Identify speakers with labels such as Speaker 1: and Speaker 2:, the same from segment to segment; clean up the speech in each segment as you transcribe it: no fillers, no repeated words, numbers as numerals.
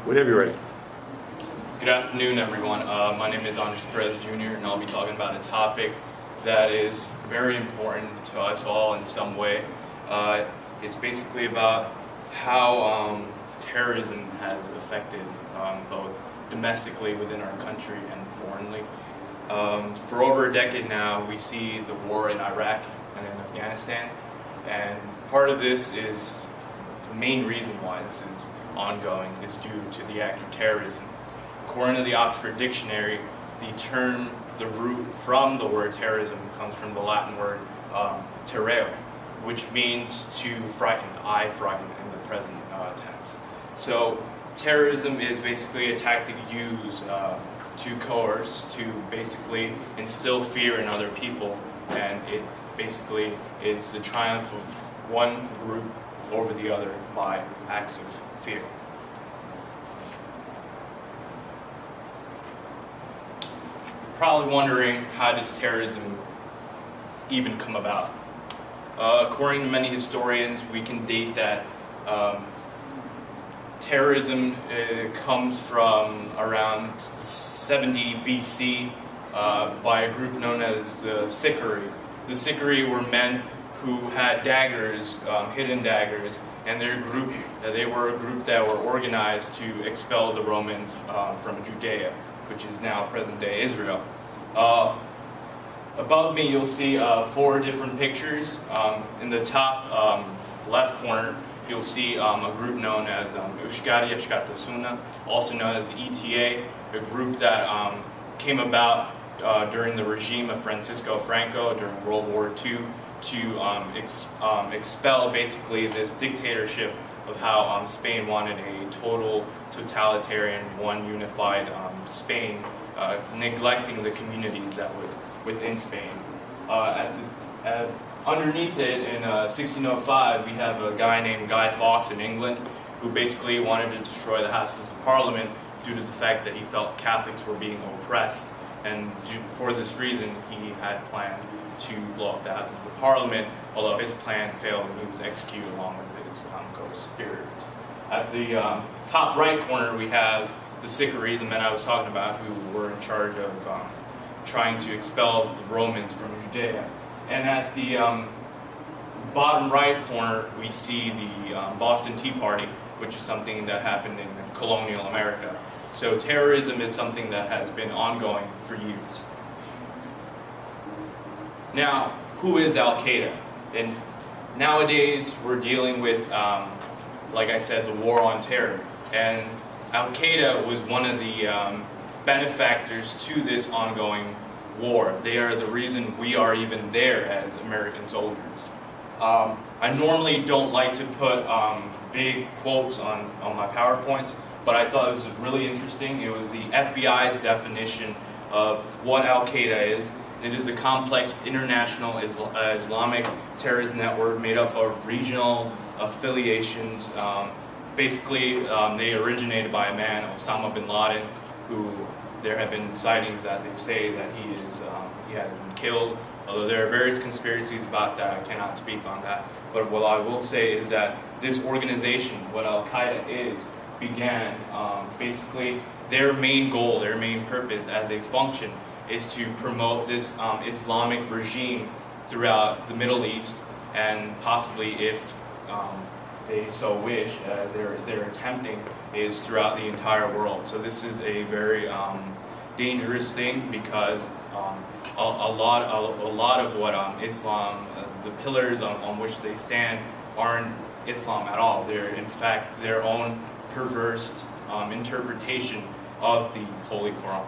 Speaker 1: Whenever you're ready.
Speaker 2: Good afternoon, everyone. My name is Aperez Jr., and I'll be talking about a topic that is very important to us all in some way. It's basically about how terrorism has affected both domestically within our country and foreignly. For over a decade now, we see the war in Iraq and in Afghanistan, and part of this is the main reason why this is ongoing is due to the act of terrorism. According to the Oxford Dictionary, the root from the word terrorism comes from the Latin word terreo, which means to frighten, I frighten in the present tense. So terrorism is basically a tactic used to coerce, to basically instill fear in other people, and it basically is the triumph of one group over the other by acts of fear. Probably wondering, how does terrorism even come about? According to many historians, we can date that terrorism comes from around 70 BC by a group known as the Sicarii. The Sicarii were men who had daggers, hidden daggers, and they were a group that were organized to expel the Romans from Judea, which is now present-day Israel. Above me, you'll see 4 different pictures. In the top left corner, you'll see a group known as Euskadi Eskatasuna, also known as the ETA, a group that came about during the regime of Francisco Franco during World War II to expel basically this dictatorship of how Spain wanted a totalitarian, one unified Spain, neglecting the communities that were within Spain. Underneath it, in 1605, we have a guy named Guy Fawkes in England who basically wanted to destroy the Houses of Parliament due to the fact that he felt Catholics were being oppressed, and for this reason he had planned to blow up the Houses of Parliament, although his plan failed and he was executed along with his co-conspirators. At the top right corner, we have the Sicarii, the men I was talking about, who were in charge of trying to expel the Romans from Judea. And at the bottom right corner, we see the Boston Tea Party, which is something that happened in colonial America. So terrorism is something that has been ongoing for years. Now, who is Al-Qaeda? And nowadays, we're dealing with, like I said, the war on terror. And Al-Qaeda was one of the benefactors to this ongoing war. They are the reason we are even there as American soldiers. I normally don't like to put big quotes on my PowerPoints, but I thought it was really interesting. It was the FBI's definition of what Al-Qaeda is. It is a complex international Islamic terrorist network made up of regional affiliations. Basically, they originated by a man, Osama bin Laden, who there have been sightings that they say that he has been killed. Although there are various conspiracies about that, I cannot speak on that. But what I will say is that this organization, what Al-Qaeda is, began basically their main goal, their main purpose as a function is to promote this Islamic regime throughout the Middle East, and possibly, if they so wish, as they're attempting, is throughout the entire world. So this is a very dangerous thing, because a lot of what Islam, the pillars on which they stand, aren't Islam at all. They're in fact their own perverse interpretation of the Holy Quran.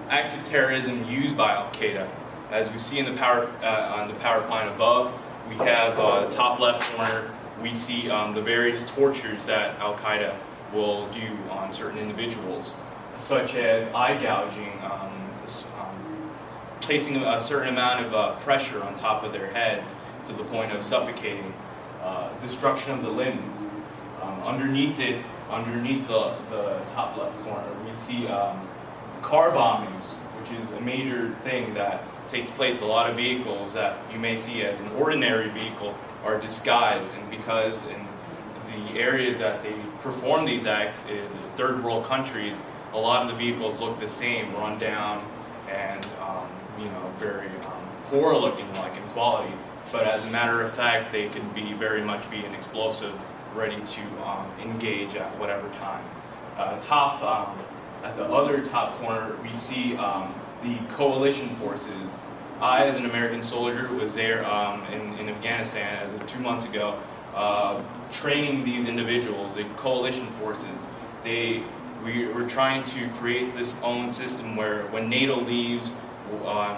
Speaker 2: Acts of terrorism used by Al-Qaeda, as we see in the on the PowerPoint above, we have top left corner. We see the various tortures that Al-Qaeda will do on certain individuals, such as eye gouging, placing a certain amount of pressure on top of their head to the point of suffocating, destruction of the limbs. Underneath the top left corner, we see car bombings, which is a major thing that takes place. A lot of vehicles that you may see as an ordinary vehicle are disguised, and because in the areas that they perform these acts in third world countries, a lot of the vehicles look the same, run down, and very poor looking like in quality. But as a matter of fact, they can very much be an explosive, ready to engage at whatever time. At the other top corner, we see the coalition forces. I, as an American soldier, was there in Afghanistan as of 2 months ago, training these individuals, the coalition forces. We were trying to create this own system where when NATO leaves,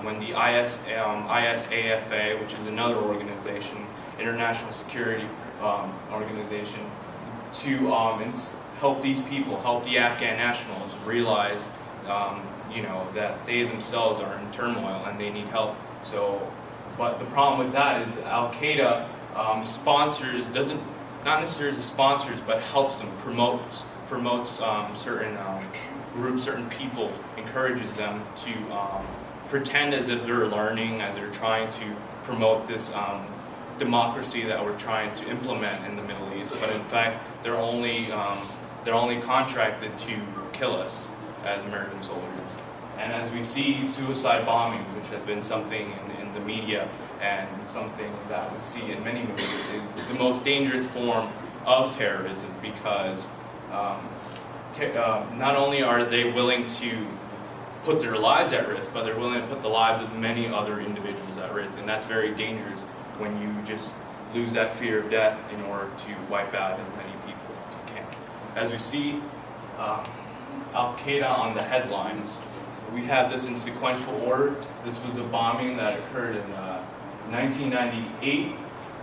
Speaker 2: when the ISAFA, which is another organization, international security organization, to help these people, help the Afghan nationals realize that they themselves are in turmoil and they need help. But the problem with that is Al-Qaeda not necessarily sponsors, but helps them, promotes certain groups, certain people, encourages them to pretend as if they're learning, as they're trying to promote this democracy that we're trying to implement in the Middle East. But in fact, they're only contracted to kill us as American soldiers. And as we see suicide bombing, which has been something in the media and something that we see in many movies, is the most dangerous form of terrorism, because not only are they willing to put their lives at risk, but they're willing to put the lives of many other individuals at risk. And that's very dangerous when you just lose that fear of death in order to wipe out as many people as you can. As we see Al-Qaeda on the headlines, we have this in sequential order. This was a bombing that occurred in 1998.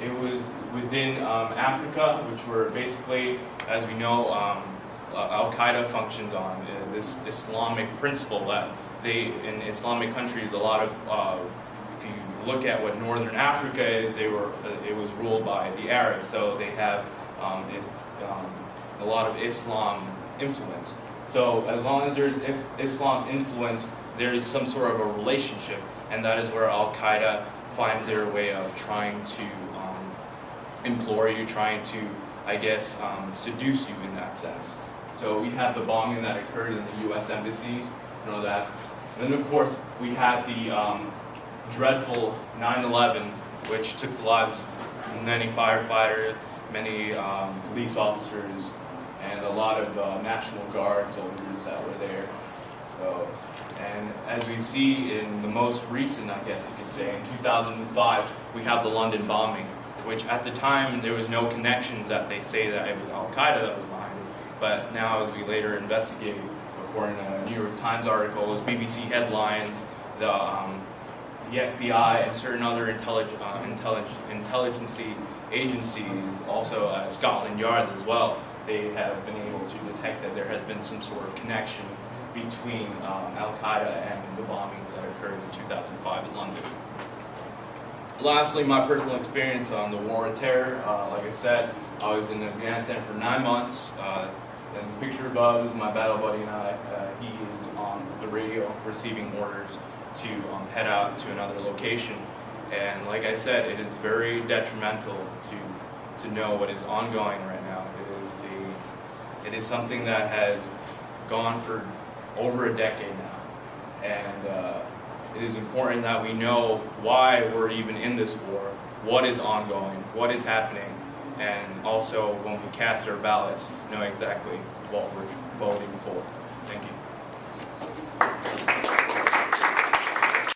Speaker 2: It was within Africa, which were basically, as we know, Al-Qaeda functions on this Islamic principle that in Islamic countries, a lot of, if you look at what Northern Africa is, it was ruled by the Arabs, so they have a lot of Islam influence. So as long as there's Islam influence, there's some sort of a relationship, and that is where Al-Qaeda finds their way of trying to implore you, trying to, I guess, seduce you in that sense. So we have the bombing that occurred in the U.S. embassies, you know that. And then of course we have the dreadful 9/11, which took the lives of many firefighters, many police officers, and a lot of National Guard soldiers that were there. So, and as we see in the most recent, I guess you could say, in 2005, we have the London bombing, which at the time there was no connections that they say that it was Al-Qaeda that was behind it. But now, as we later investigated, according to a New York Times article, BBC headlines, the FBI and certain other intelligence agencies, also Scotland Yard as well, they have been able to detect that there has been some sort of connection between Al-Qaeda and the bombings that occurred in 2005 in London. Lastly, my personal experience on the War on Terror. Like I said, I was in Afghanistan for 9 months. And the picture above is my battle buddy and I. He is on the radio receiving orders to head out to another location. And like I said, it is very detrimental to know what is ongoing right now. It is something that has gone for over a decade now. And it is important that we know why we're even in this war, what is ongoing, what is happening, and also when we cast our ballots, know exactly what we're voting for.